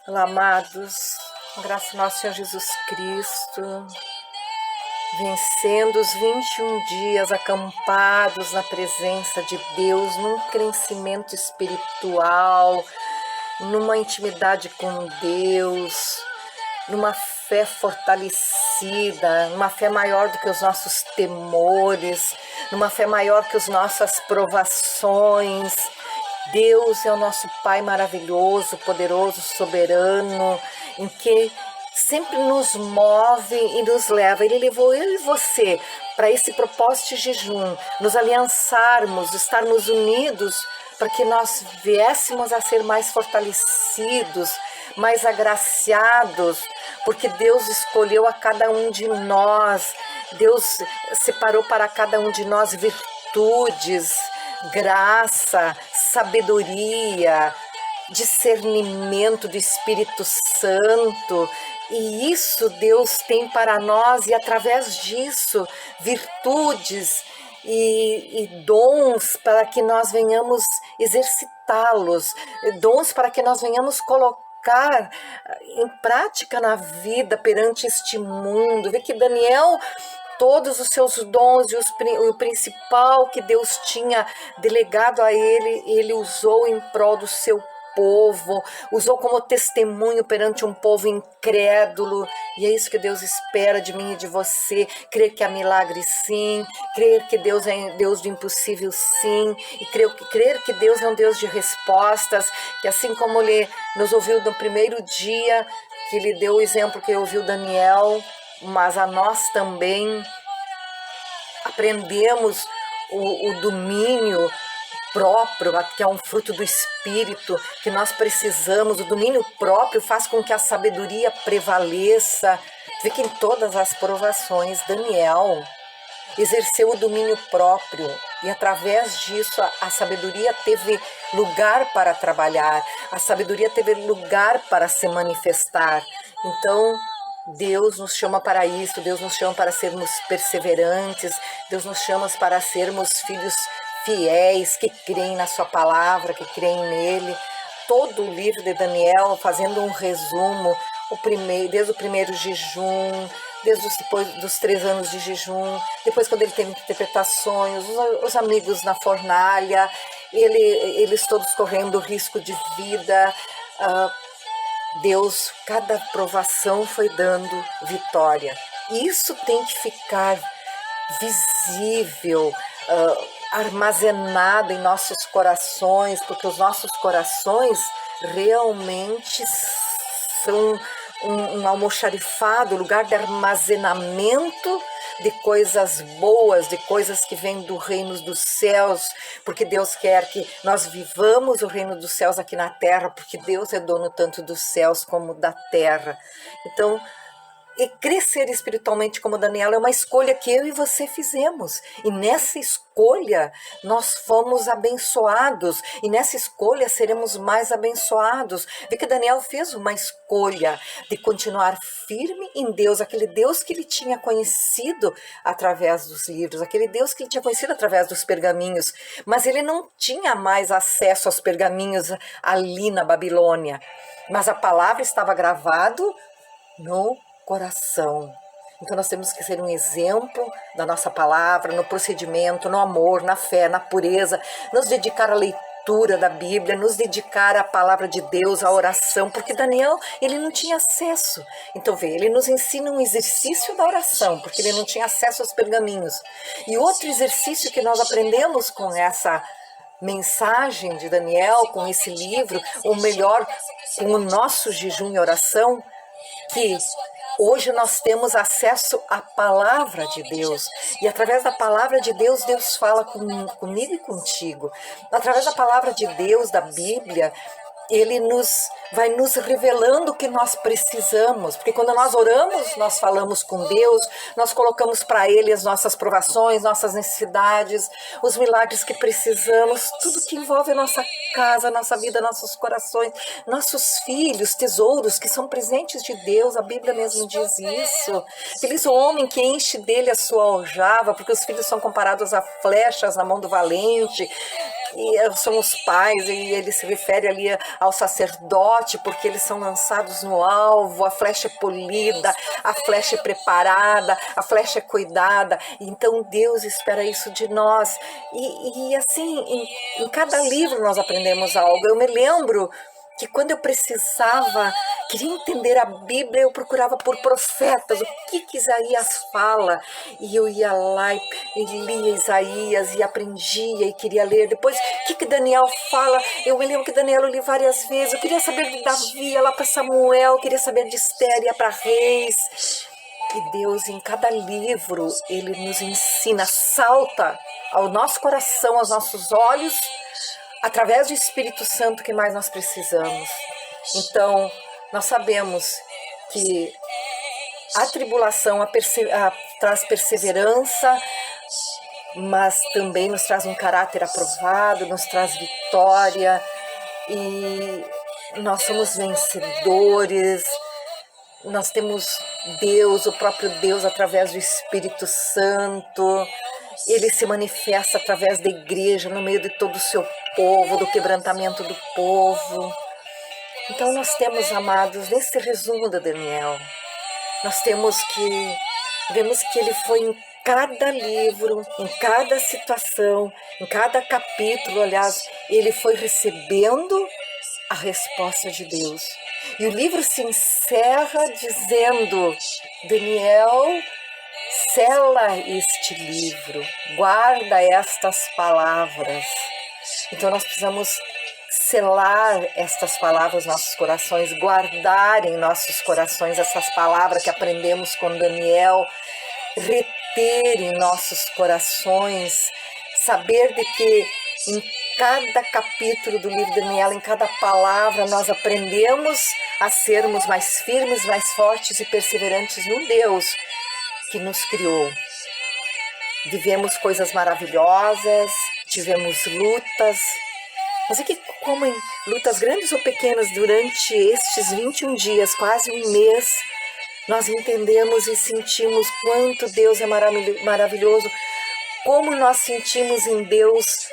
Olá, amados, graças ao nosso Senhor Jesus Cristo, vencendo os 21 dias acampados na presença de Deus, num crescimento espiritual, numa intimidade com Deus, numa fé fortalecida, numa fé maior do que os nossos temores, numa fé maior que as nossas provações. Deus é o nosso Pai maravilhoso, poderoso, soberano, em que sempre nos move e nos leva. Ele levou eu e você para esse propósito de jejum, nos aliançarmos, estarmos unidos, para que nós viéssemos a ser mais fortalecidos, mais agraciados, porque Deus escolheu a cada um de nós, Deus separou para cada um de nós virtudes, graça, sabedoria, discernimento do Espírito Santo, e isso Deus tem para nós, e através disso, virtudes e dons para que nós venhamos exercitá-los, dons para que nós venhamos colocar em prática na vida perante este mundo. Vê que Daniel, todos os seus dons e o principal que Deus tinha delegado a ele, ele usou em prol do seu povo, usou como testemunho perante um povo incrédulo, e é isso que Deus espera de mim e de você, crer que há milagre sim, crer que Deus é Deus do impossível sim, e crer que Deus é um Deus de respostas, que assim como Ele nos ouviu no primeiro dia, que Ele deu o exemplo que ouviu Daniel, mas a nós também aprendemos o domínio próprio, que é um fruto do Espírito, que nós precisamos. O domínio próprio faz com que a sabedoria prevaleça. Vê que em todas as provações, Daniel exerceu o domínio próprio, e através disso a sabedoria teve lugar para trabalhar, a sabedoria teve lugar para se manifestar. Então, Deus nos chama para isso, Deus nos chama para sermos perseverantes, Deus nos chama para sermos filhos fiéis, que creem na sua palavra, que creem nele. Todo o livro de Daniel, fazendo um resumo, desde o primeiro jejum, depois dos 3 anos de jejum, depois quando ele teve que interpretar sonhos, os amigos na fornalha, eles todos correndo risco de vida. Deus, cada provação foi dando vitória. Isso tem que ficar visível, armazenado em nossos corações, porque os nossos corações realmente são um almoxarifado, lugar de armazenamento de coisas boas, de coisas que vêm do reino dos céus, porque Deus quer que nós vivamos o reino dos céus aqui na terra, porque Deus é dono tanto dos céus como da terra. Então, e crescer espiritualmente como Daniel é uma escolha que eu e você fizemos. E nessa escolha nós fomos abençoados. E nessa escolha seremos mais abençoados. Vê que Daniel fez uma escolha de continuar firme em Deus. Aquele Deus que ele tinha conhecido através dos livros. Aquele Deus que ele tinha conhecido através dos pergaminhos. Mas ele não tinha mais acesso aos pergaminhos ali na Babilônia. Mas a palavra estava gravado no coração. Então nós temos que ser um exemplo da nossa palavra, no procedimento, no amor, na fé, na pureza, nos dedicar à leitura da Bíblia, nos dedicar à palavra de Deus, à oração, porque Daniel, ele não tinha acesso. Então vê, ele nos ensina um exercício da oração, porque ele não tinha acesso aos pergaminhos. E outro exercício que nós aprendemos com essa mensagem de Daniel, com esse livro, ou melhor, com o nosso jejum e oração, que hoje nós temos acesso à palavra de Deus, e através da palavra de Deus, Deus fala comigo e contigo. Através da palavra de Deus, da Bíblia, Ele vai nos revelando o que nós precisamos, porque quando nós oramos, nós falamos com Deus, nós colocamos para Ele as nossas provações, nossas necessidades, os milagres que precisamos, tudo que envolve a nossa casa, nossa vida, nossos corações, nossos filhos, tesouros que são presentes de Deus. A Bíblia mesmo diz isso. Feliz o homem que enche dele a sua aljava, porque os filhos são comparados a flechas na mão do valente, e são os pais, e ele se refere ali ao sacerdote, porque eles são lançados no alvo, a flecha é polida, a flecha é preparada, a flecha é cuidada. Então Deus espera isso de nós. E assim, em cada livro nós aprendemos algo. Eu me lembro que quando eu precisava, queria entender a Bíblia, eu procurava por profetas, o que Isaías fala, e eu ia lá e lia Isaías e aprendia e queria ler. Depois, o que Daniel fala, eu me lembro que Daniel eu li várias vezes, eu queria saber de Davi, ia lá para Samuel, eu queria saber de Esther, ia para Reis. E Deus, em cada livro, Ele nos ensina, salta ao nosso coração, aos nossos olhos, através do Espírito Santo que mais nós precisamos. Então, nós sabemos que a tribulação traz perseverança, mas também nos traz um caráter aprovado, nos traz vitória, e nós somos vencedores. Nós temos Deus, o próprio Deus, através do Espírito Santo. Ele se manifesta através da igreja, no meio de todo o seu povo, do quebrantamento do povo. Então nós temos, amados, nesse resumo de Daniel, nós vemos que ele foi em cada livro, em cada situação, em cada capítulo, aliás, ele foi recebendo a resposta de Deus. E o livro se encerra dizendo: Daniel, sela este livro, guarda estas palavras. Então nós precisamos selar estas palavras nos nossos corações, guardar em nossos corações essas palavras que aprendemos com Daniel, reter em nossos corações, saber de que em cada capítulo do livro de Daniel, em cada palavra, nós aprendemos a sermos mais firmes, mais fortes e perseverantes no Deus que nos criou. Vivemos coisas maravilhosas, tivemos lutas, mas é que como em lutas grandes ou pequenas durante estes 21 dias, quase um mês, nós entendemos e sentimos quanto Deus é maravilhoso, como nós sentimos em Deus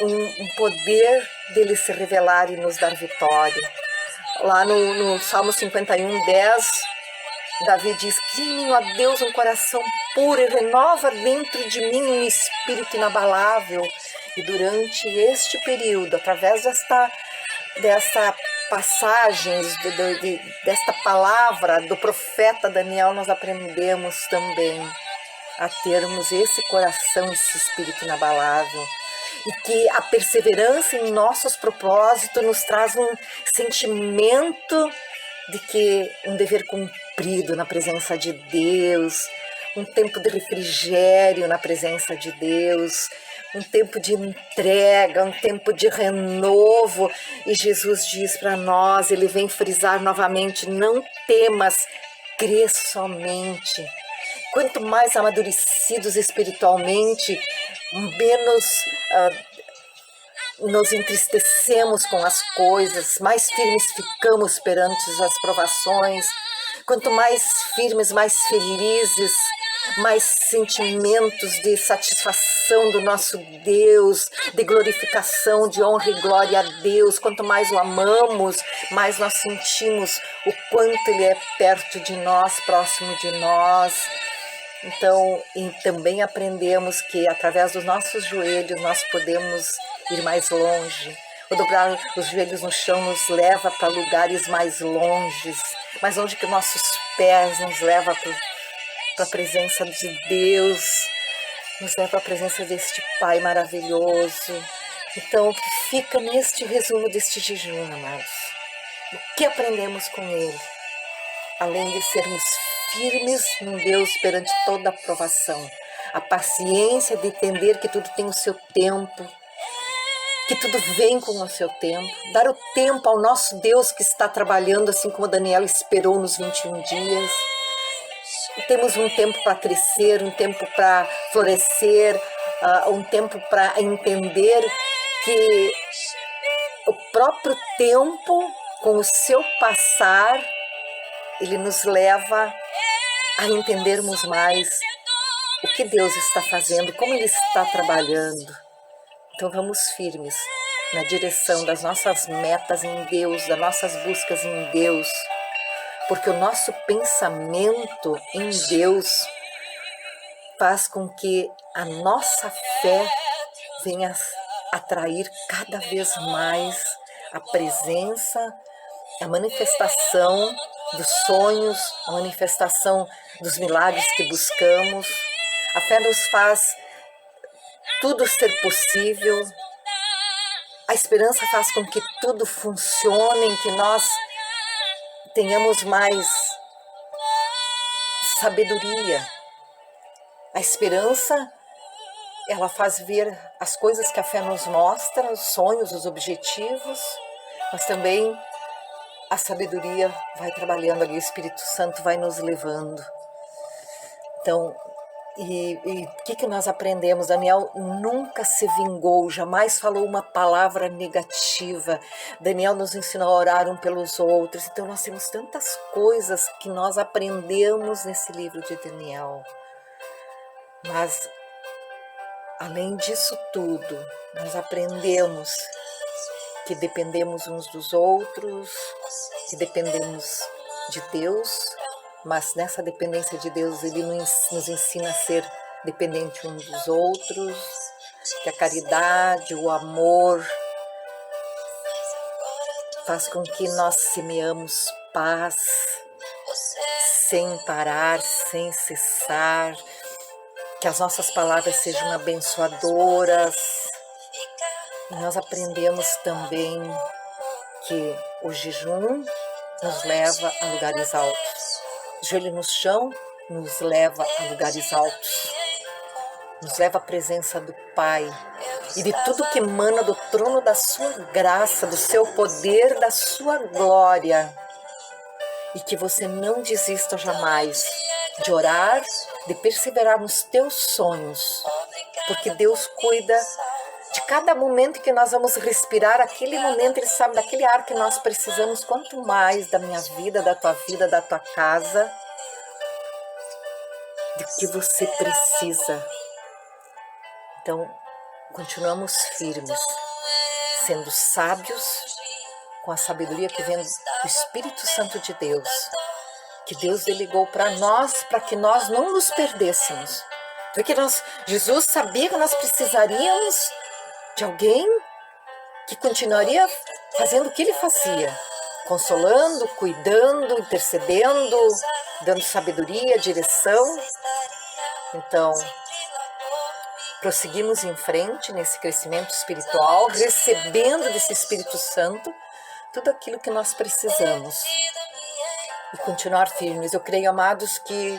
um poder dele se revelar e nos dar vitória. Lá no Salmo 51, 10, Davi diz: cria em mim, ó Deus, um coração puro e renova dentro de mim um espírito inabalável. E durante este período, através desta passagem, desta palavra do profeta Daniel, nós aprendemos também a termos esse coração, esse espírito inabalável. E que a perseverança em nossos propósitos nos traz um sentimento de que um dever cumprido na presença de Deus, um tempo de refrigério na presença de Deus, um tempo de entrega, um tempo de renovo. E Jesus diz para nós, ele vem frisar novamente: não temas, crê somente. Quanto mais amadurecidos espiritualmente, menos nos entristecemos com as coisas, mais firmes ficamos perante as provações. Quanto mais firmes, mais felizes, mais sentimentos de satisfação do nosso Deus, de glorificação, de honra e glória a Deus. Quanto mais o amamos, mais nós sentimos o quanto Ele é perto de nós, próximo de nós. Então, e também aprendemos que através dos nossos joelhos nós podemos ir mais longe. O dobrar os joelhos no chão nos leva para lugares mais longes, mais longe que nossos pés nos leva para a presença de Deus, nos leva à presença deste Pai maravilhoso. Então, fica neste resumo deste jejum, amados. O que aprendemos com ele? Além de sermos firmes em Deus perante toda a provação, a paciência de entender que tudo tem o seu tempo, que tudo vem com o seu tempo, dar o tempo ao nosso Deus que está trabalhando, assim como Daniel esperou nos 21 dias. E temos um tempo para crescer, um tempo para florescer, um tempo para entender que o próprio tempo, com o seu passar, ele nos leva a entendermos mais o que Deus está fazendo, como Ele está trabalhando. Então vamos firmes na direção das nossas metas em Deus, das nossas buscas em Deus, porque o nosso pensamento em Deus faz com que a nossa fé venha atrair cada vez mais a presença, a manifestação dos sonhos, a manifestação dos milagres que buscamos. A fé nos faz tudo ser possível. A esperança faz com que tudo funcione, que nós tenhamos mais sabedoria. A esperança, ela faz ver as coisas que a fé nos mostra, os sonhos, os objetivos, mas também a sabedoria vai trabalhando ali, o Espírito Santo vai nos levando. Então, o que nós aprendemos? Daniel nunca se vingou, jamais falou uma palavra negativa. Daniel nos ensinou a orar um pelos outros. Então nós temos tantas coisas que nós aprendemos nesse livro de Daniel. Mas, além disso tudo, nós aprendemos que dependemos uns dos outros, que dependemos de Deus, mas nessa dependência de Deus, Ele nos ensina a ser dependente uns dos outros, que a caridade, o amor, faz com que nós semeamos paz, sem parar, sem cessar, que as nossas palavras sejam abençoadoras. E nós aprendemos também que o jejum nos leva a lugares altos. O joelho no chão nos leva a lugares altos. Nos leva à presença do Pai e de tudo que emana do trono da sua graça, do seu poder, da sua glória. E que você não desista jamais de orar, de perseverar nos teus sonhos, porque Deus cuida de cada momento que nós vamos respirar. Aquele momento Ele sabe daquele ar que nós precisamos, quanto mais da minha vida, da tua casa, do que você precisa. Então, continuamos firmes, sendo sábios, com a sabedoria que vem do Espírito Santo de Deus, que Deus delegou para nós, para que nós não nos perdêssemos. Porque Jesus sabia que nós precisaríamos de alguém que continuaria fazendo o que Ele fazia, consolando, cuidando, intercedendo, dando sabedoria, direção. Então, prosseguimos em frente nesse crescimento espiritual, recebendo desse Espírito Santo tudo aquilo que nós precisamos e continuar firmes. Eu creio, amados, que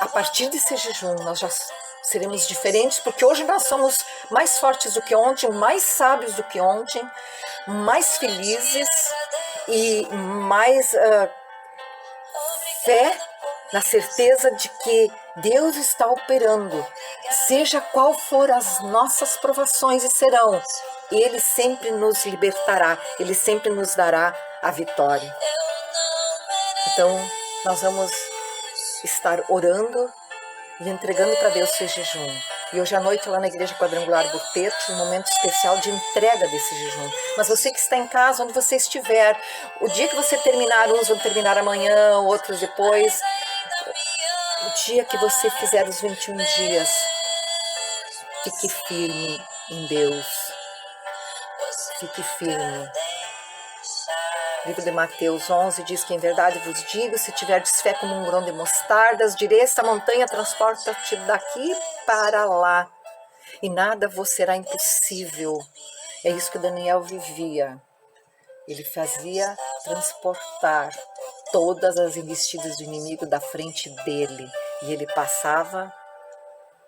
a partir desse jejum nós já seremos diferentes, porque hoje nós somos mais fortes do que ontem, mais sábios do que ontem, mais felizes e mais fé na certeza de que Deus está operando, seja qual for as nossas provações, e serão, Ele sempre nos libertará, Ele sempre nos dará a vitória. Então, nós vamos estar orando e entregando para Deus esse jejum. E hoje à noite, lá na Igreja Quadrangular Burteto, um momento especial de entrega desse jejum. Mas você que está em casa, onde você estiver, o dia que você terminar, uns vão terminar amanhã, outros depois, o dia que você fizer os 21 dias, fique firme em Deus. Fique firme. O livro de Mateus 11 diz que em verdade vos digo, se tiverdes fé como um grão de mostardas, direi esta montanha, transporta-te daqui para lá, e nada vos será impossível. É isso que Daniel vivia. Ele fazia transportar todas as investidas do inimigo da frente dele, e ele passava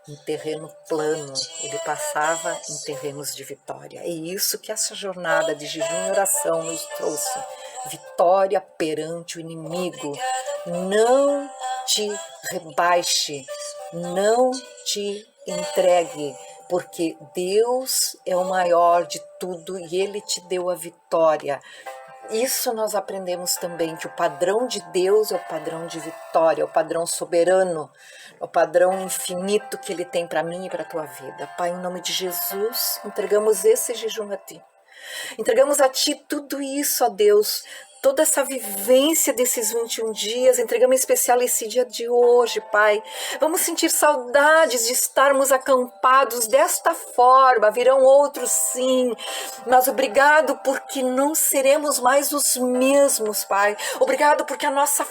em terreno plano, ele passava em terrenos de vitória. É isso que essa jornada de jejum e oração nos trouxe. Vitória perante o inimigo. Não te rebaixe, não te entregue, porque Deus é o maior de tudo e Ele te deu a vitória. Isso nós aprendemos também, que o padrão de Deus é o padrão de vitória, é o padrão soberano, é o padrão infinito que Ele tem para mim e para a tua vida. Pai, em nome de Jesus, entregamos esse jejum a Ti. Entregamos a Ti tudo isso, ó Deus, toda essa vivência desses 21 dias, entregamos em especial esse dia de hoje, Pai. Vamos sentir saudades de estarmos acampados desta forma, virão outros sim, mas obrigado porque não seremos mais os mesmos, Pai. Obrigado porque a nossa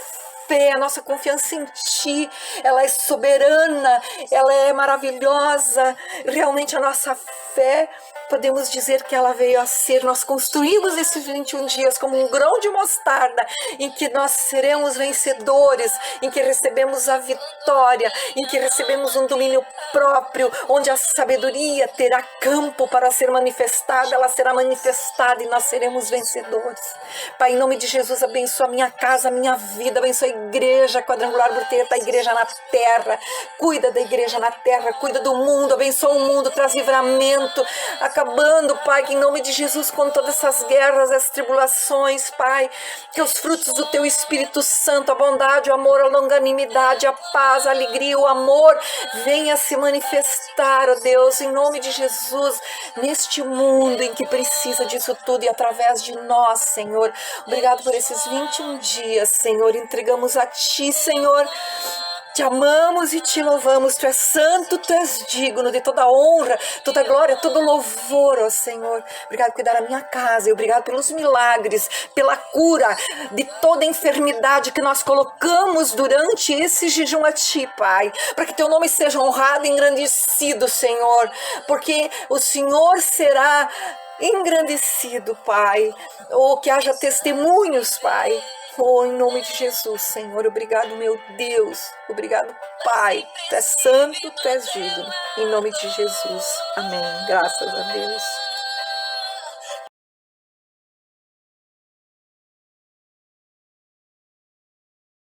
fé, a nossa confiança em Ti, ela é soberana, ela é maravilhosa. Realmente a nossa fé, podemos dizer que ela veio a ser, nós construímos esses 21 dias como um grão de mostarda, em que nós seremos vencedores, em que recebemos a vitória, em que recebemos um domínio próprio, onde a sabedoria terá campo para ser manifestada, ela será manifestada e nós seremos vencedores. Pai, em nome de Jesus, abençoa a minha casa, a minha vida, abençoa a igreja quadrangular Bruteta, a igreja na terra, cuida da igreja na terra, cuida do mundo, abençoa o mundo, traz livramento, acabando, Pai, que em nome de Jesus, com todas essas guerras, as tribulações, Pai, que os frutos do Teu Espírito Santo, a bondade, o amor, a longanimidade, a paz, a alegria, o amor, venha se manifestar, ó Deus, em nome de Jesus, neste mundo em que precisa disso tudo e através de nós, Senhor. Obrigado por esses 21 dias, Senhor, entregamos a Ti, Senhor. Te amamos e Te louvamos, Tu és santo, Tu és digno de toda honra, toda glória, todo louvor, ó Senhor. Obrigado por cuidar da minha casa e obrigado pelos milagres, pela cura de toda enfermidade que nós colocamos durante esse jejum a Ti, Pai, para que Teu nome seja honrado e engrandecido, Senhor, porque o Senhor será engrandecido, Pai, ou que haja testemunhos, Pai. Oh, em nome de Jesus, Senhor, obrigado, meu Deus, obrigado, Pai, Tu és santo, Tu és digno, em nome de Jesus, amém, graças a Deus.